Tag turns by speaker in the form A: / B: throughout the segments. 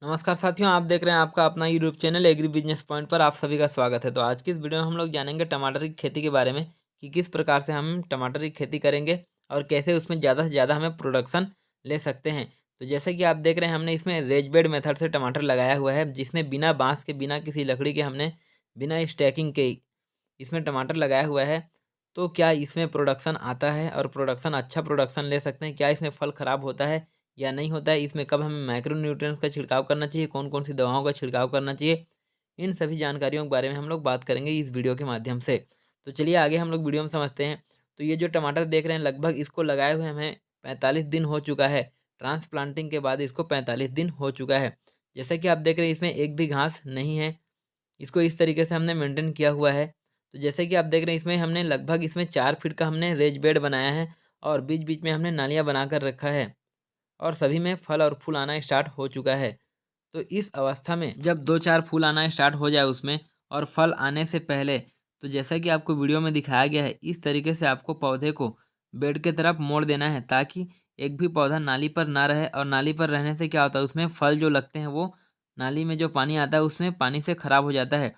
A: नमस्कार साथियों, आप देख रहे हैं आपका अपना YouTube channel agri business point पर आप सभी का स्वागत है। तो आज की इस वीडियो में हम लोग जानेंगे टमाटर की खेती के बारे में कि किस प्रकार से हम टमाटर की खेती करेंगे और कैसे उसमें ज़्यादा से ज़्यादा हमें प्रोडक्शन ले सकते हैं। तो जैसे कि आप देख रहे हैं, हमने इसमें रेज बेड मेथड से टमाटर लगाया हुआ है, जिसमें बिना बांस के, बिना किसी लकड़ी के, हमने बिना स्टैकिंग के इसमें टमाटर लगाया हुआ है। तो क्या इसमें प्रोडक्शन आता है और प्रोडक्शन अच्छा प्रोडक्शन ले सकते हैं? क्या इसमें फल ख़राब होता है या नहीं होता है? इसमें कब हमें माइक्रो न्यूट्रिएंट्स का छिड़काव करना चाहिए, कौन-कौन सी दवाओं का छिड़काव करना चाहिए? इन सभी जानकारियों के बारे में हम लोग बात करेंगे इस वीडियो के माध्यम से। तो चलिए आगे हम लोग वीडियो में समझते हैं। तो ये जो टमाटर देख रहे हैं, लगभग इसको लगाए हुए हमें 45 दिन हो चुका है। ट्रांसप्लांटिंग के बाद इसको 45 दिन हो चुका है। जैसा कि आप देख रहे हैं, इसमें एक भी घास नहीं है। इसको इस तरीके से हमने मेंटेन किया हुआ है। तो जैसे कि आप देख रहे हैं, इसमें हमने लगभग इसमें 4 फीट का हमने रेज बेड बनाया है और बीच-बीच में हमने नालियाँ बनाकर रखा है और सभी में फल और फूल आना स्टार्ट हो चुका है। तो इस अवस्था में जब 2-4 फूल आना स्टार्ट हो जाए उसमें और फल आने से पहले, तो जैसा कि आपको वीडियो में दिखाया गया है, इस तरीके से आपको पौधे को बेड के तरफ मोड़ देना है, ताकि एक भी पौधा नाली पर ना रहे। और नाली पर रहने से क्या होता है, उसमें फल जो लगते हैं वो नाली में जो पानी आता है उसमें पानी से ख़राब हो जाता है।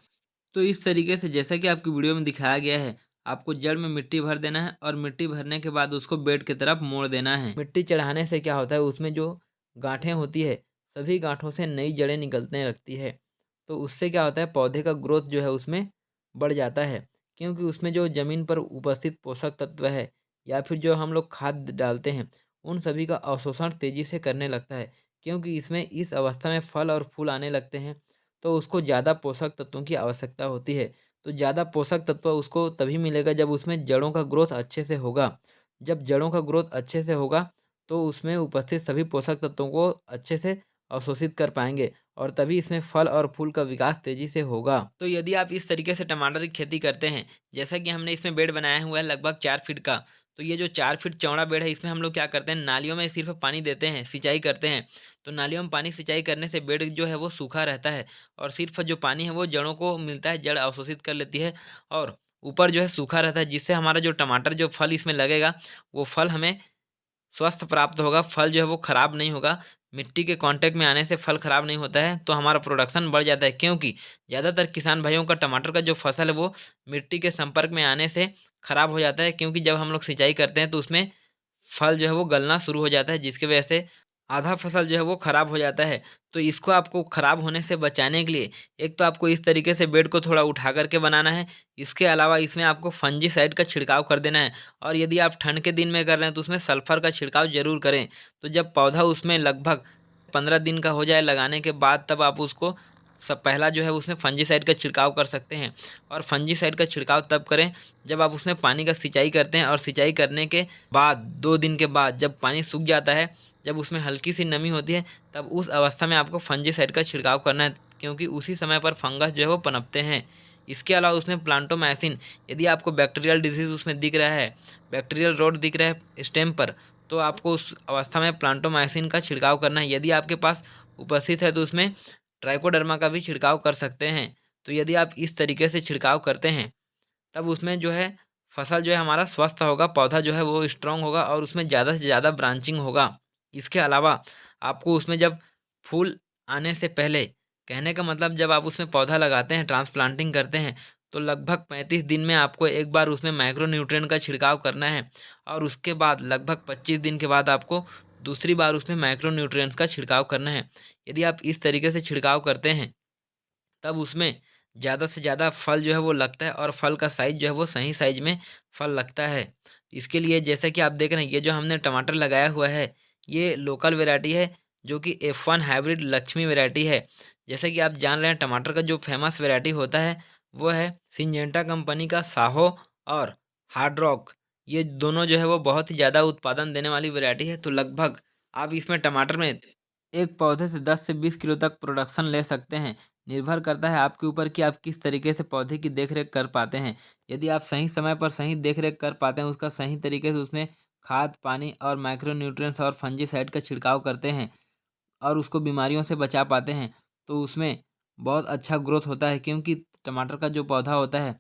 A: तो इस तरीके से जैसा कि आपकी वीडियो में दिखाया गया है, आपको जड़ में मिट्टी भर देना है और मिट्टी भरने के बाद उसको बेड की तरफ मोड़ देना है। मिट्टी चढ़ाने से क्या होता है, उसमें जो गांठें होती है, सभी गांठों से नई जड़ें निकलने लगती है। तो उससे क्या होता है, पौधे का ग्रोथ जो है उसमें बढ़ जाता है, क्योंकि उसमें जो ज़मीन पर उपस्थित पोषक तत्व है या फिर जो हम लोग खाद डालते हैं, उन सभी का अवशोषण तेज़ी से करने लगता है। क्योंकि इसमें इस अवस्था में फल और फूल आने लगते हैं, तो उसको ज़्यादा पोषक तत्वों की आवश्यकता होती है। तो ज़्यादा पोषक तत्व उसको तभी मिलेगा जब उसमें जड़ों का ग्रोथ अच्छे से होगा। जब जड़ों का ग्रोथ अच्छे से होगा, तो उसमें उपस्थित सभी पोषक तत्वों को अच्छे से अवशोषित कर पाएँगे और तभी इसमें फल और फूल का विकास तेज़ी से होगा। तो यदि आप इस तरीके से टमाटर की खेती करते हैं, जैसा कि हमने इसमें बेड बनाया हुआ है लगभग 4 फीट का, तो ये जो 4 फीट चौड़ा बेड है, इसमें हम लोग क्या करते हैं, नालियों में सिर्फ़ पानी देते हैं, सिंचाई करते हैं। तो नालियों में पानी सिंचाई करने से बेड जो है वो सूखा रहता है और सिर्फ़ जो पानी है वो जड़ों को मिलता है, जड़ अवशोषित कर लेती है और ऊपर जो है सूखा रहता है, जिससे हमारा जो टमाटर जो फल इसमें लगेगा, वो फल हमें स्वस्थ प्राप्त होगा, फल जो है वो ख़राब नहीं होगा। मिट्टी के कांटेक्ट में आने से फल ख़राब नहीं होता है, तो हमारा प्रोडक्शन बढ़ जाता है। क्योंकि ज़्यादातर किसान भाइयों का टमाटर का जो फसल है वो मिट्टी के संपर्क में आने से ख़राब हो जाता है, क्योंकि जब हम लोग सिंचाई करते हैं तो उसमें फल जो है वो गलना शुरू हो जाता है, जिसकी वजह से आधा फसल जो है वो ख़राब हो जाता है। तो इसको आपको ख़राब होने से बचाने के लिए एक तो आपको इस तरीके से बेड को थोड़ा उठा कर के बनाना है। इसके अलावा इसमें आपको फंजीसाइड का छिड़काव कर देना है और यदि आप ठंड के दिन में कर रहे हैं तो उसमें सल्फ़र का छिड़काव ज़रूर करें। तो जब पौधा उसमें लगभग 15 दिन का हो जाए लगाने के बाद, तब आप उसको सब पहला जो है उसमें फंजीसाइड का छिड़काव कर सकते हैं। और फंजीसाइड का छिड़काव तब करें जब आप उसमें पानी का सिंचाई करते हैं और सिंचाई करने के बाद 2 दिन के बाद जब पानी सूख जाता है, जब उसमें हल्की सी नमी होती है, तब उस अवस्था में आपको फंजीसाइड का छिड़काव करना है, क्योंकि उसी समय पर फंगस जो है वो पनपते हैं। इसके अलावा उसमें प्लांटोमाइसिन, यदि आपको बैक्टीरियल डिजीज़ उसमें दिख रहा है, बैक्टीरियल रोग दिख रहा है स्टेम पर, तो आपको उस अवस्था में प्लांटोमाइसिन का छिड़काव करना है। यदि आपके पास उपस्थित है तो उसमें ट्राइकोडर्मा का भी छिड़काव कर सकते हैं। तो यदि आप इस तरीके से छिड़काव करते हैं, तब उसमें जो है फसल जो है हमारा स्वस्थ होगा, पौधा जो है वो स्ट्रॉन्ग होगा और उसमें ज़्यादा से ज़्यादा ब्रांचिंग होगा। इसके अलावा आपको उसमें जब फूल आने से पहले, कहने का मतलब जब आप उसमें पौधा लगाते हैं, ट्रांसप्लांटिंग करते हैं, तो लगभग 35 दिन में आपको एक बार उसमें माइक्रो न्यूट्रिएंट का छिड़काव करना है और उसके बाद लगभग 25 दिन के बाद आपको दूसरी बार उसमें माइक्रो न्यूट्रिएंट्स का छिड़काव करना है। यदि आप इस तरीके से छिड़काव करते हैं, तब उसमें ज़्यादा से ज़्यादा फल जो है वो लगता है और फल का साइज़ जो है वो सही साइज़ में फल लगता है। इसके लिए जैसा कि आप देख रहे हैं, ये जो हमने टमाटर लगाया हुआ है, ये लोकल वैरायटी है, जो कि F1 हाइब्रिड लक्ष्मी वैरायटी है। जैसे कि आप जान रहे हैं, टमाटर का जो फेमस वैरायटी होता है वो है सिंजेंटा कंपनी का साहो और हार्ड रॉक। ये दोनों जो है वो बहुत ही ज़्यादा उत्पादन देने वाली वैरायटी है। तो लगभग आप इसमें टमाटर में एक पौधे से 10 से 20 किलो तक प्रोडक्शन ले सकते हैं। निर्भर करता है आपके ऊपर कि आप किस तरीके से पौधे की देखरेख कर पाते हैं। यदि आप सही समय पर सही देखरेख कर पाते हैं, उसका सही तरीके से उसमें खाद, पानी और माइक्रो न्यूट्रिएंट्स और फंजीसाइड का छिड़काव करते हैं और उसको बीमारियों से बचा पाते हैं, तो उसमें बहुत अच्छा ग्रोथ होता है। क्योंकि टमाटर का जो पौधा होता है,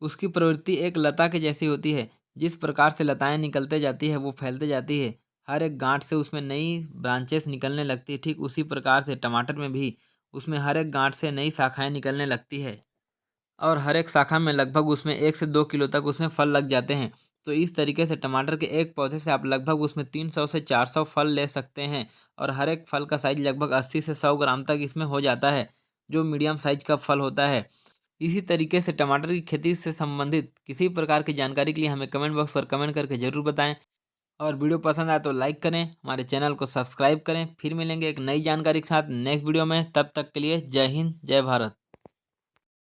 A: उसकी प्रवृत्ति एक लता के जैसी होती है। जिस प्रकार से लताएँ निकलते जाती है, वो फैलते जाती है। हर एक गांठ से उसमें नई ब्रांचेस निकलने लगती है, ठीक उसी प्रकार से टमाटर में भी उसमें हर एक गांठ से नई शाखाएं निकलने लगती है और हर एक शाखा में लगभग उसमें 1 से 2 किलो तक उसमें फल लग जाते हैं। तो इस तरीके से टमाटर के एक पौधे से आप लगभग उसमें 300 से 400 फल ले सकते हैं और हर एक फल का साइज लगभग 80 से 100 ग्राम तक इसमें हो जाता है, जो मीडियम साइज का फल होता है। इसी तरीके से टमाटर की खेती से संबंधित किसी प्रकार की जानकारी के लिए हमें कमेंट बॉक्स पर कमेंट करके ज़रूर बताएं और वीडियो पसंद आए तो लाइक करें, हमारे चैनल को सब्सक्राइब करें। फिर मिलेंगे एक नई जानकारी के साथ नेक्स्ट वीडियो में, तब तक के लिए जय हिंद जय भारत।